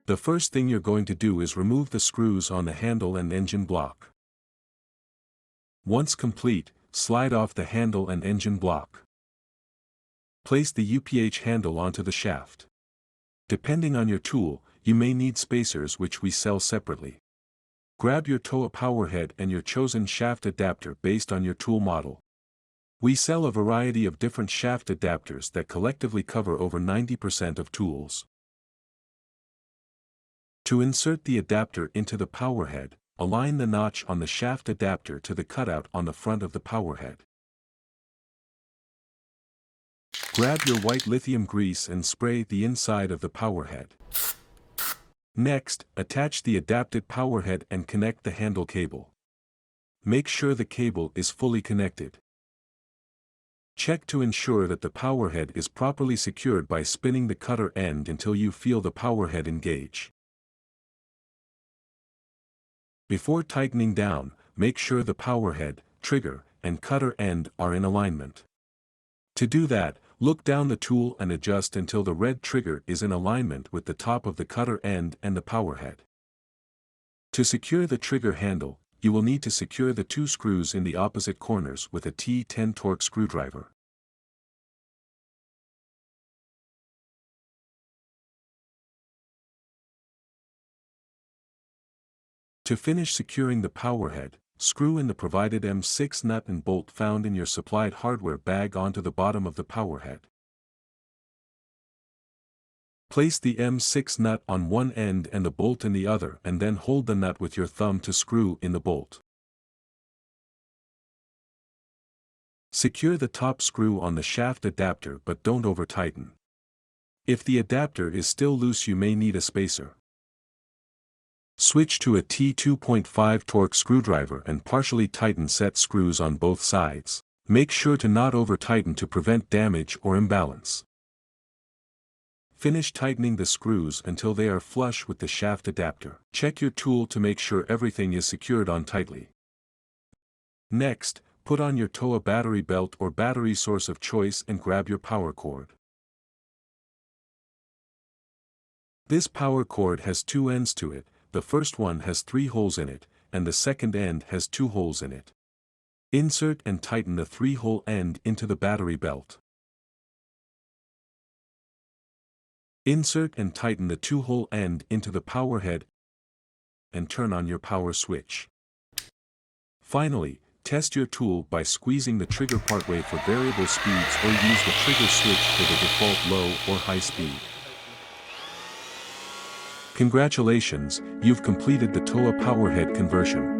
The first thing you're going to do is remove the screws on the handle and engine block. Once complete, slide off the handle and engine block. Place the UPH handle onto the shaft. Depending on your tool, you may need spacers, which we sell separately. Grab your TOWA Powerhead and your chosen shaft adapter based on your tool model. We sell a variety of different shaft adapters that collectively cover over 90% of tools. To insert the adapter into the Powerhead, align the notch on the shaft adapter to the cutout on the front of the Powerhead. Grab your white lithium grease and spray the inside of the Powerhead. Next, attach the adapted Powerhead and connect the handle cable. Make sure the cable is fully connected. Check to ensure that the Powerhead is properly secured by spinning the cutter end until you feel the Powerhead engage. Before tightening down, make sure the Powerhead, trigger, and cutter end are in alignment. To do that, look down the tool and adjust until the red trigger is in alignment with the top of the cutter end and the Powerhead. To secure the trigger handle, you will need to secure the two screws in the opposite corners with a T10 torque screwdriver. To finish securing the Powerhead, screw in the provided M6 nut and bolt found in your supplied hardware bag onto the bottom of the Powerhead. Place the M6 nut on one end and the bolt in the other, and then hold the nut with your thumb to screw in the bolt. Secure the top screw on the shaft adapter but don't over-tighten. If the adapter is still loose, you may need a spacer. Switch to a T2.5 torque screwdriver and partially tighten set screws on both sides. Make sure to not over-tighten to prevent damage or imbalance. Finish tightening the screws until they are flush with the shaft adapter. Check your tool to make sure everything is secured on tightly. Next, put on your TOWA battery belt or battery source of choice and grab your power cord. This power cord has two ends to it. The first one has 3 holes in it, and the second end has 2 holes in it. Insert and tighten the 3-hole end into the battery belt. Insert and tighten the 2-hole end into the Powerhead and turn on your power switch. Finally, test your tool by squeezing the trigger partway for variable speeds or use the trigger switch for the default low or high speed. Congratulations, you've completed the TOWA Powerhead conversion.